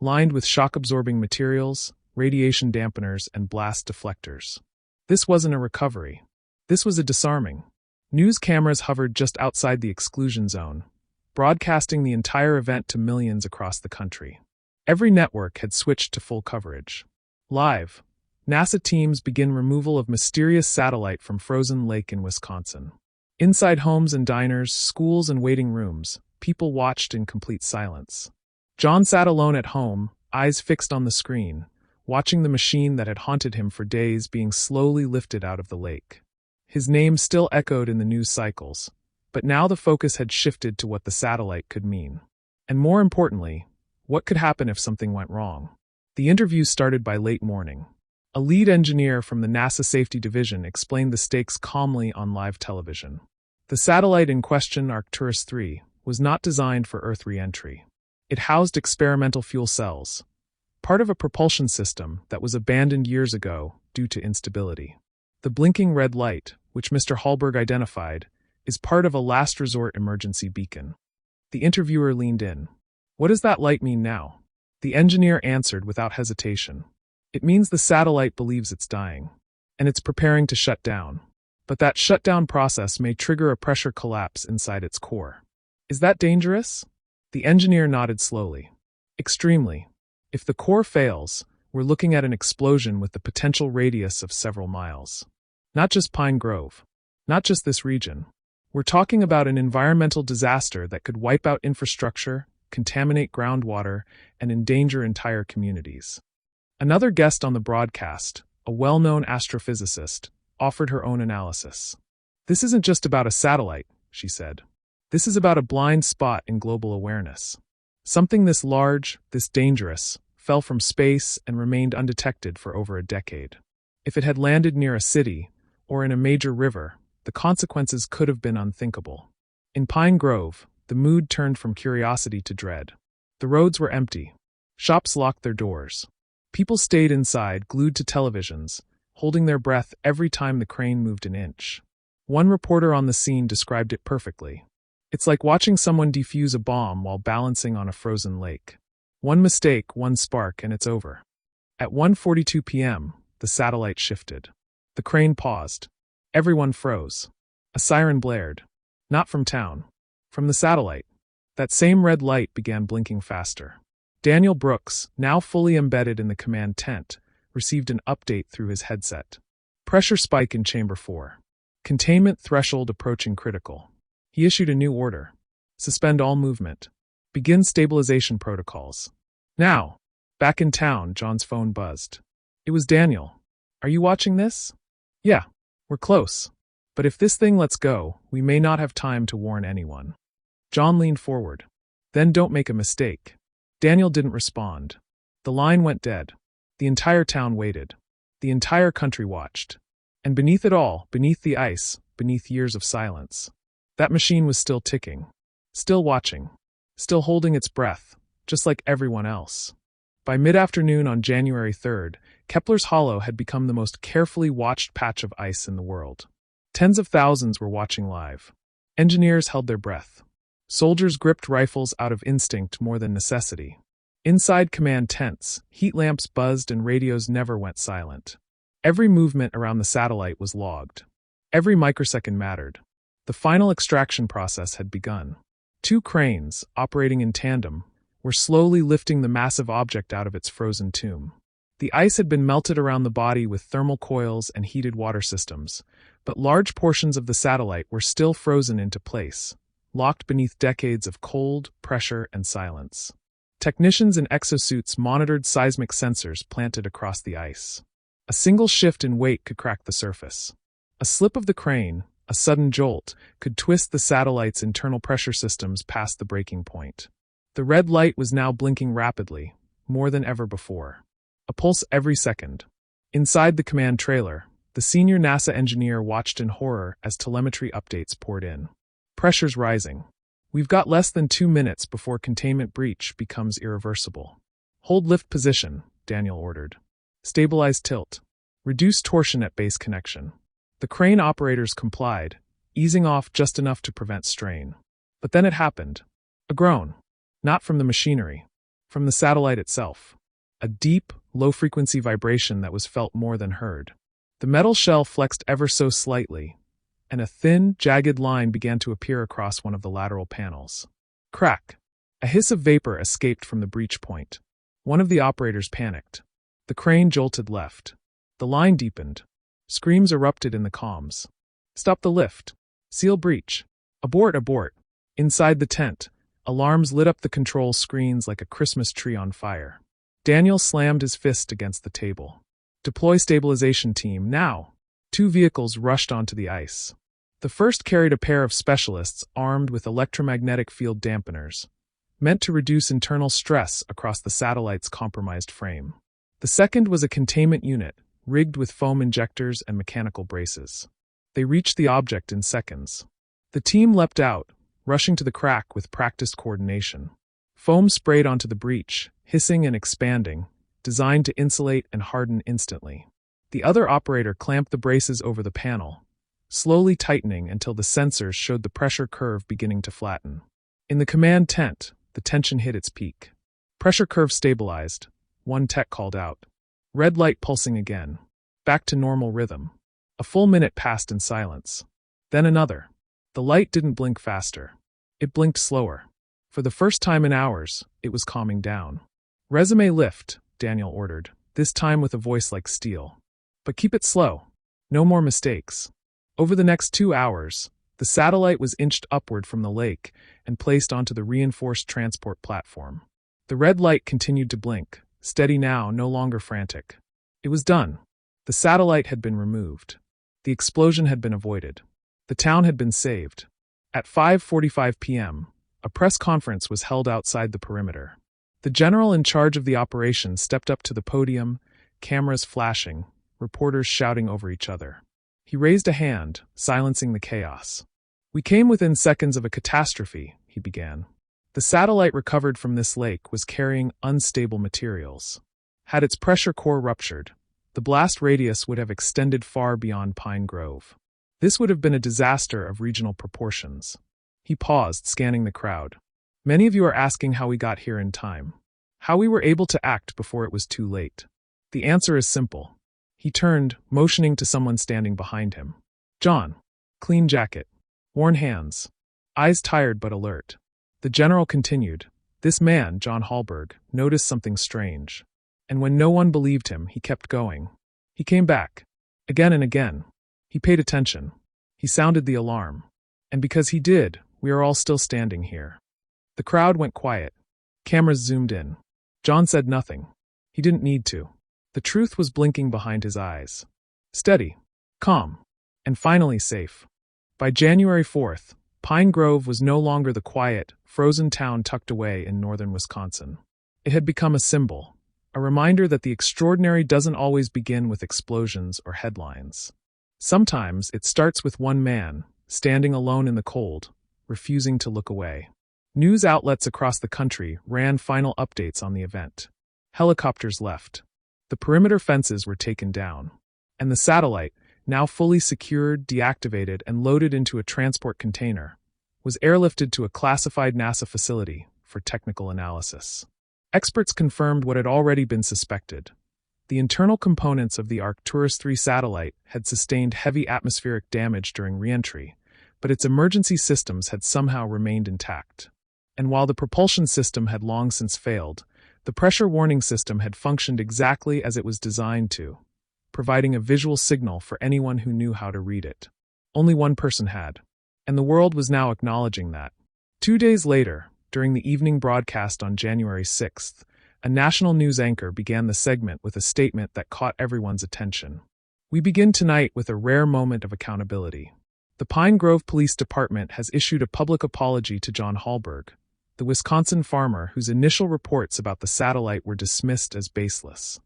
lined with shock-absorbing materials, radiation dampeners, and blast deflectors. This wasn't a recovery. This was a disarming. News cameras hovered just outside the exclusion zone, broadcasting the entire event to millions across the country. Every network had switched to full coverage. Live, NASA teams begin removal of mysterious satellite from frozen lake in Wisconsin. Inside homes and diners, schools and waiting rooms, People watched in complete silence. John sat alone at home, eyes fixed on the screen, watching the machine that had haunted him for days being slowly lifted out of the lake. His name still echoed in the news cycles, but now the focus had shifted to what the satellite could mean. And more importantly, what could happen if something went wrong? The interview started by late morning. A lead engineer from the NASA Safety Division explained the stakes calmly on live television. The satellite in question, Arcturus 3, was not designed for Earth re-entry. It housed experimental fuel cells, part of a propulsion system that was abandoned years ago due to instability. The blinking red light, which Mr. Halberg identified, is part of a last resort emergency beacon. The interviewer leaned in. What does that light mean now? The engineer answered without hesitation. It means the satellite believes it's dying, and it's preparing to shut down. But that shutdown process may trigger a pressure collapse inside its core. Is that dangerous? The engineer nodded slowly. Extremely. If the core fails, we're looking at an explosion with the potential radius of several miles. Not just Pine Grove. Not just this region. We're talking about an environmental disaster that could wipe out infrastructure, contaminate groundwater, and endanger entire communities. Another guest on the broadcast, a well-known astrophysicist, offered her own analysis. This isn't just about a satellite, she said. This is about a blind spot in global awareness. Something this large, this dangerous, fell from space and remained undetected for over a decade. If it had landed near a city, or in a major river, the consequences could have been unthinkable. In Pine Grove, the mood turned from curiosity to dread. The roads were empty. Shops locked their doors. People stayed inside, glued to televisions, holding their breath every time the crane moved an inch. One reporter on the scene described it perfectly. It's like watching someone defuse a bomb while balancing on a frozen lake. One mistake, one spark, and it's over. At 1:42 p.m., the satellite shifted. The crane paused. Everyone froze. A siren blared. Not from town. From the satellite. That same red light began blinking faster. Daniel Brooks, now fully embedded in the command tent, received an update through his headset. Pressure spike in Chamber 4. Containment threshold approaching critical. He issued a new order. Suspend all movement. Begin stabilization protocols. Now. Back in town, John's phone buzzed. It was Daniel. Are you watching this? Yeah. We're close. But if this thing lets go, we may not have time to warn anyone. John leaned forward. Then don't make a mistake. Daniel didn't respond. The line went dead. The entire town waited. The entire country watched. And beneath it all, beneath the ice, beneath years of silence, that machine was still ticking. Still watching. Still holding its breath, just like everyone else. By mid-afternoon on January 3rd, Kepler's Hollow had become the most carefully watched patch of ice in the world. Tens of thousands were watching live. Engineers held their breath. Soldiers gripped rifles out of instinct more than necessity. Inside command tents, heat lamps buzzed and radios never went silent. Every movement around the satellite was logged. Every microsecond mattered. The final extraction process had begun. 2 cranes, operating in tandem, were slowly lifting the massive object out of its frozen tomb. The ice had been melted around the body with thermal coils and heated water systems, but large portions of the satellite were still frozen into place, locked beneath decades of cold, pressure, and silence. Technicians in exosuits monitored seismic sensors planted across the ice. A single shift in weight could crack the surface. A slip of the crane, a sudden jolt, could twist the satellite's internal pressure systems past the breaking point. The red light was now blinking rapidly, more than ever before. A pulse every second. Inside the command trailer, the senior NASA engineer watched in horror as telemetry updates poured in. Pressure's rising. We've got less than 2 minutes before containment breach becomes irreversible. Hold lift position, Daniel ordered. Stabilize tilt. Reduce torsion at base connection. The crane operators complied, easing off just enough to prevent strain. But then it happened. A groan. Not from the machinery. From the satellite itself. A deep, low-frequency vibration that was felt more than heard. The metal shell flexed ever so slightly, and a thin, jagged line began to appear across one of the lateral panels. Crack! A hiss of vapor escaped from the breach point. One of the operators panicked. The crane jolted left. The line deepened. Screams erupted in the comms. Stop the lift. Seal breach. Abort, abort. Inside the tent, Alarms lit up the control screens like a Christmas tree on fire. Daniel slammed his fist against the table. Deploy stabilization team, now! 2 vehicles rushed onto the ice. The first carried a pair of specialists armed with electromagnetic field dampeners, meant to reduce internal stress across the satellite's compromised frame. The second was a containment unit, rigged with foam injectors and mechanical braces. They reached the object in seconds. The team leapt out, rushing to the crack with practiced coordination. Foam sprayed onto the breach, hissing and expanding, designed to insulate and harden instantly. The other operator clamped the braces over the panel, slowly tightening until the sensors showed the pressure curve beginning to flatten. In the command tent, the tension hit its peak. Pressure curve stabilized, one tech called out. Red light pulsing again. Back to normal rhythm. A full minute passed in silence. Then another. The light didn't blink faster. It blinked slower. For the first time in hours, it was calming down. Resume lift, Daniel ordered, this time with a voice like steel. But keep it slow. No more mistakes. Over the next 2 hours, the satellite was inched upward from the lake and placed onto the reinforced transport platform. The red light continued to blink, steady now, no longer frantic. It was done. The satellite had been removed. The explosion had been avoided. The town had been saved. At 5:45 p.m., a press conference was held outside the perimeter. The general in charge of the operation stepped up to the podium, cameras flashing, reporters shouting over each other. He raised a hand, silencing the chaos. We came within seconds of a catastrophe, he began. The satellite recovered from this lake was carrying unstable materials. Had its pressure core ruptured, the blast radius would have extended far beyond Pine Grove. This would have been a disaster of regional proportions. He paused, scanning the crowd. Many of you are asking how we got here in time. How we were able to act before it was too late. The answer is simple. He turned, motioning to someone standing behind him. John. Clean jacket. Worn hands. Eyes tired but alert. The general continued. This man, John Halberg, noticed something strange. And when no one believed him, he kept going. He came back. Again and again. He paid attention. He sounded the alarm. And because he did, we are all still standing here. The crowd went quiet. Cameras zoomed in. John said nothing. He didn't need to. The truth was blinking behind his eyes. Steady, calm, and finally safe. By January 4th, Pine Grove was no longer the quiet, frozen town tucked away in northern Wisconsin. It had become a symbol, a reminder that the extraordinary doesn't always begin with explosions or headlines. Sometimes it starts with one man, standing alone in the cold, refusing to look away. News outlets across the country ran final updates on the event. Helicopters left. The perimeter fences were taken down. And the satellite, now fully secured, deactivated, and loaded into a transport container, was airlifted to a classified NASA facility for technical analysis. Experts confirmed what had already been suspected. The internal components of the Arcturus 3 satellite had sustained heavy atmospheric damage during re-entry, but its emergency systems had somehow remained intact. And while the propulsion system had long since failed, the pressure warning system had functioned exactly as it was designed to, providing a visual signal for anyone who knew how to read it. Only one person had. And the world was now acknowledging that. 2 days later, during the evening broadcast on January 6th, a national news anchor began the segment with a statement that caught everyone's attention. We begin tonight with a rare moment of accountability. The Pine Grove Police Department has issued a public apology to John Halberg, the Wisconsin farmer whose initial reports about the satellite were dismissed as baseless.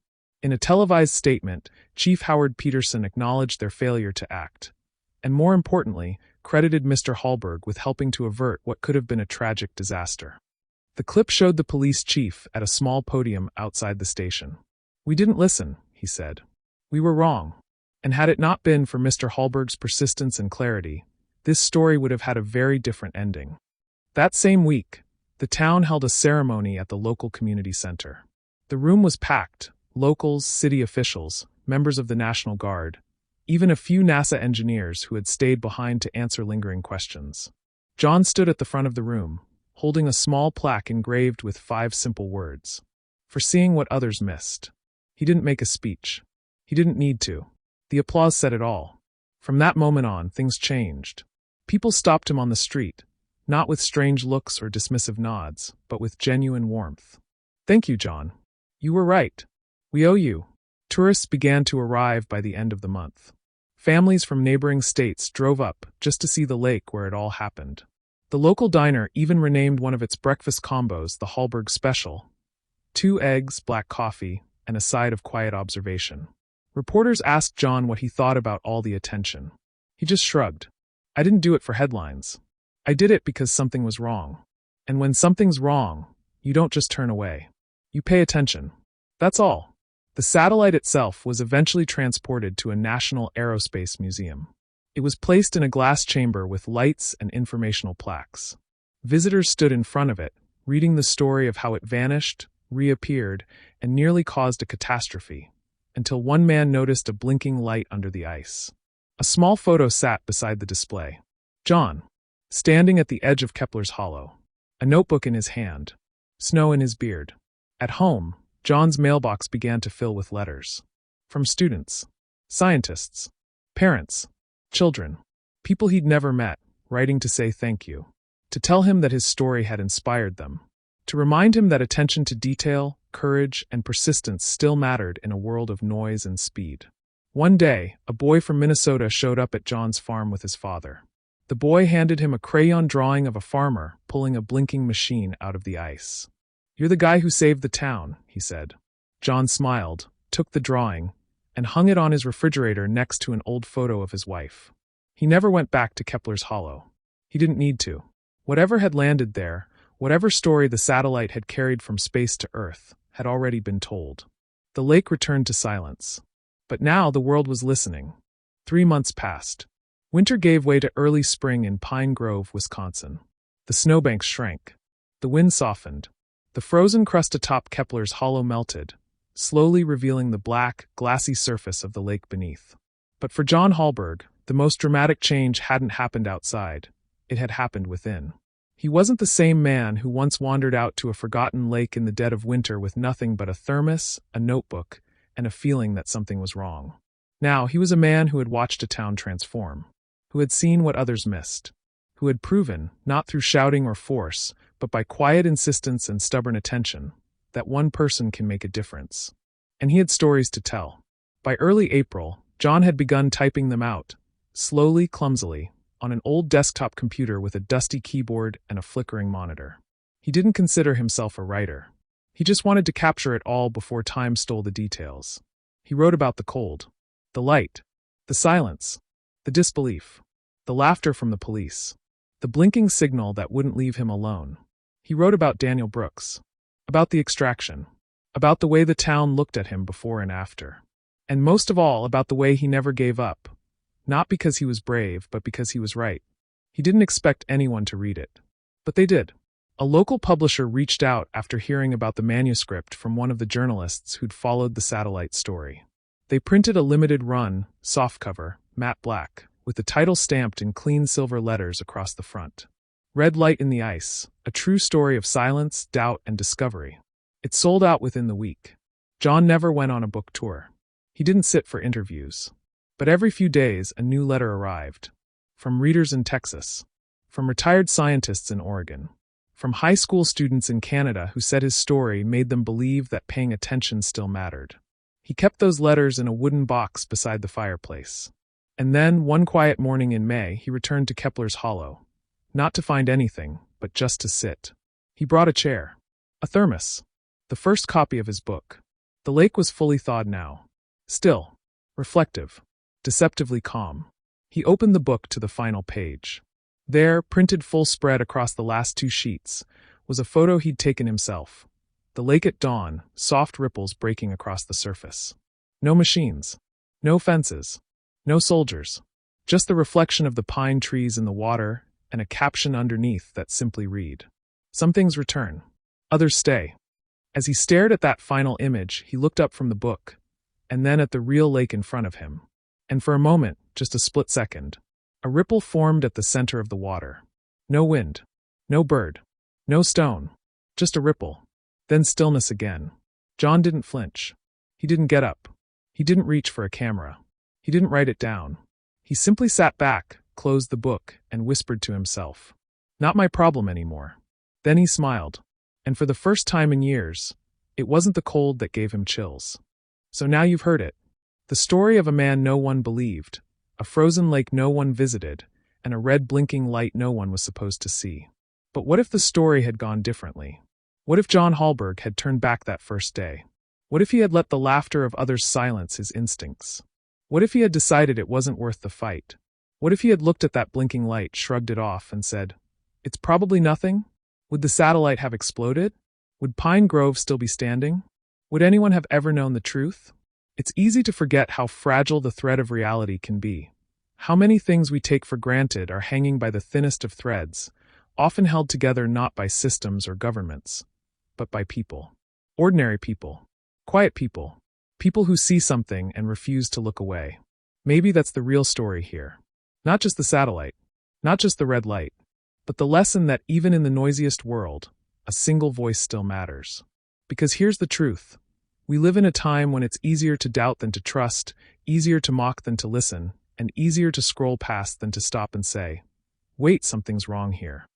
In a televised statement, Chief Howard Peterson acknowledged their failure to act, and more importantly, credited Mr. Halberg with helping to avert what could have been a tragic disaster. The clip showed the police chief at a small podium outside the station. We didn't listen, he said. We were wrong. And had it not been for Mr. Halberg's persistence and clarity, this story would have had a very different ending. That same week, the town held a ceremony at the local community center. The room was packed, locals, city officials, members of the National Guard, even a few NASA engineers who had stayed behind to answer lingering questions. John stood at the front of the room, holding a small plaque engraved with 5 simple words. For seeing what others missed. He didn't make a speech. He didn't need to. The applause said it all. From that moment on, things changed. People stopped him on the street, not with strange looks or dismissive nods, but with genuine warmth. "Thank you, John. You were right. We owe you." Tourists began to arrive by the end of the month. Families from neighboring states drove up just to see the lake where it all happened. The local diner even renamed one of its breakfast combos the Halberg Special: 2 eggs, black coffee, and a side of quiet observation. Reporters asked John what he thought about all the attention. He just shrugged. "I didn't do it for headlines. I did it because something was wrong. And when something's wrong, you don't just turn away. You pay attention. That's all." The satellite itself was eventually transported to a National Aerospace Museum. It was placed in a glass chamber with lights and informational plaques. Visitors stood in front of it, reading the story of how it vanished, reappeared, and nearly caused a catastrophe, until one man noticed a blinking light under the ice. A small photo sat beside the display. John, standing at the edge of Kepler's Hollow, a notebook in his hand, snow in his beard. At home, John's mailbox began to fill with letters. From students, scientists, parents, children, people he'd never met, writing to say thank you, to tell him that his story had inspired them, to remind him that attention to detail, courage, and persistence still mattered in a world of noise and speed. One day, a boy from Minnesota showed up at John's farm with his father. The boy handed him a crayon drawing of a farmer pulling a blinking machine out of the ice. "You're the guy who saved the town," he said. John smiled, took the drawing, and hung it on his refrigerator next to an old photo of his wife. He never went back to Kepler's Hollow. He didn't need to. Whatever had landed there, whatever story the satellite had carried from space to Earth, had already been told. The lake returned to silence. But now the world was listening. 3 months passed. Winter gave way to early spring in Pine Grove, Wisconsin. The snowbanks shrank. The wind softened. The frozen crust atop Kepler's Hollow melted, slowly revealing the black, glassy surface of the lake beneath. But for John Halberg, the most dramatic change hadn't happened outside. It had happened within. He wasn't the same man who once wandered out to a forgotten lake in the dead of winter with nothing but a thermos, a notebook, and a feeling that something was wrong. Now he was a man who had watched a town transform, who had seen what others missed, who had proven, not through shouting or force, but by quiet insistence and stubborn attention, that one person can make a difference. And he had stories to tell. By early April, John had begun typing them out, slowly, clumsily, on an old desktop computer with a dusty keyboard and a flickering monitor. He didn't consider himself a writer. He just wanted to capture it all before time stole the details. He wrote about the cold, the light, the silence, the disbelief, the laughter from the police, the blinking signal that wouldn't leave him alone. He wrote about Daniel Brooks, about the extraction, about the way the town looked at him before and after, and most of all about the way he never gave up, not because he was brave, but because he was right. He didn't expect anyone to read it, but they did. A local publisher reached out after hearing about the manuscript from one of the journalists who'd followed the satellite story. They printed a limited-run, softcover, matte black, with the title stamped in clean silver letters across the front. Red Light in the Ice, a true story of silence, doubt, and discovery. It sold out within the week. John never went on a book tour. He didn't sit for interviews. But every few days, a new letter arrived. From readers in Texas. From retired scientists in Oregon. From high school students in Canada who said his story made them believe that paying attention still mattered. He kept those letters in a wooden box beside the fireplace. And then, one quiet morning in May, he returned to Kepler's Hollow. Not to find anything, but just to sit. He brought a chair. A thermos. The first copy of his book. The lake was fully thawed now. Still. Reflective. Deceptively calm. He opened the book to the final page. There, printed full spread across the last 2 sheets, was a photo he'd taken himself. The lake at dawn, soft ripples breaking across the surface. No machines. No fences. No soldiers. Just the reflection of the pine trees in the water, and a caption underneath that simply read, "Some things return. Others stay." As he stared at that final image, he looked up from the book, and then at the real lake in front of him. And for a moment, just a split second, a ripple formed at the center of the water. No wind. No bird. No stone. Just a ripple. Then stillness again. John didn't flinch. He didn't get up. He didn't reach for a camera. He didn't write it down. He simply sat back, closed the book, and whispered to himself, Not my problem anymore. Then he smiled. And for the first time in years, it wasn't the cold that gave him chills. So now you've heard it. The story of a man no one believed, a frozen lake no one visited, and a red blinking light no one was supposed to see. But what if the story had gone differently? What if John Halberg had turned back that first day? What if he had let the laughter of others silence his instincts? What if he had decided it wasn't worth the fight? What if he had looked at that blinking light, shrugged it off, and said, "It's probably nothing"? Would the satellite have exploded? Would Pine Grove still be standing? Would anyone have ever known the truth? It's easy to forget how fragile the thread of reality can be. How many things we take for granted are hanging by the thinnest of threads, often held together not by systems or governments, but by people. Ordinary people. Quiet people. People who see something and refuse to look away. Maybe that's the real story here. Not just the satellite, not just the red light, but the lesson that even in the noisiest world, a single voice still matters. Because here's the truth. We live in a time when it's easier to doubt than to trust, easier to mock than to listen, and easier to scroll past than to stop and say, "Wait, something's wrong here."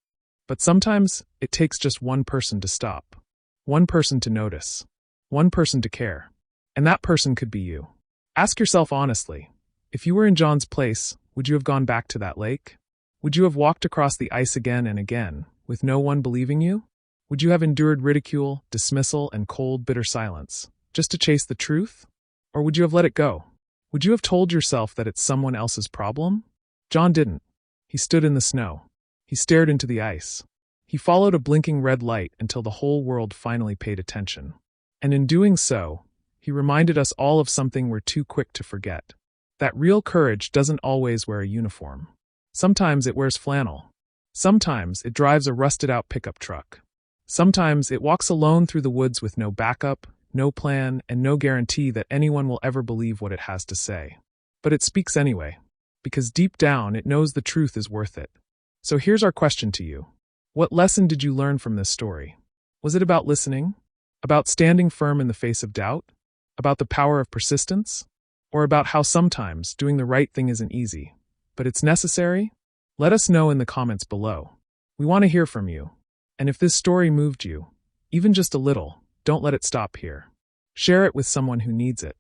But sometimes it takes just one person to stop, one person to notice, one person to care. And that person could be you. Ask yourself honestly, if you were in John's place, would you have gone back to that lake? Would you have walked across the ice again and again, with no one believing you? Would you have endured ridicule, dismissal, and cold, bitter silence, just to chase the truth? Or would you have let it go? Would you have told yourself that it's someone else's problem? John didn't. He stood in the snow. He stared into the ice. He followed a blinking red light until the whole world finally paid attention. And in doing so, he reminded us all of something we're too quick to forget. That real courage doesn't always wear a uniform. Sometimes it wears flannel. Sometimes it drives a rusted-out pickup truck. Sometimes it walks alone through the woods with no backup, no plan, and no guarantee that anyone will ever believe what it has to say. But it speaks anyway, because deep down it knows the truth is worth it. So here's our question to you. What lesson did you learn from this story? Was it about listening? About standing firm in the face of doubt? About the power of persistence? Or about how sometimes doing the right thing isn't easy, but it's necessary? Let us know in the comments below. We want to hear from you. And if this story moved you, even just a little, don't let it stop here. Share it with someone who needs it.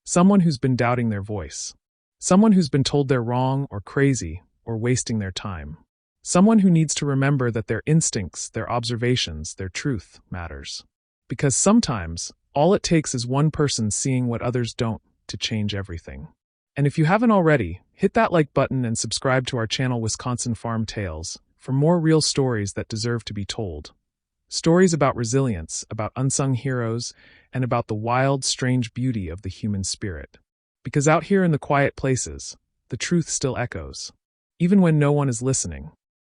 Someone who's been doubting their voice. Someone who's been told they're wrong or crazy or wasting their time. Someone who needs to remember that their instincts, their observations, their truth matters. Because sometimes, all it takes is one person seeing what others don't to change everything. And if you haven't already, hit that like button and subscribe to our channel Wisconsin Farm Tales for more real stories that deserve to be told. Stories about resilience, about unsung heroes, and about the wild, strange beauty of the human spirit. Because out here in the quiet places, the truth still echoes. Even when no one is listening.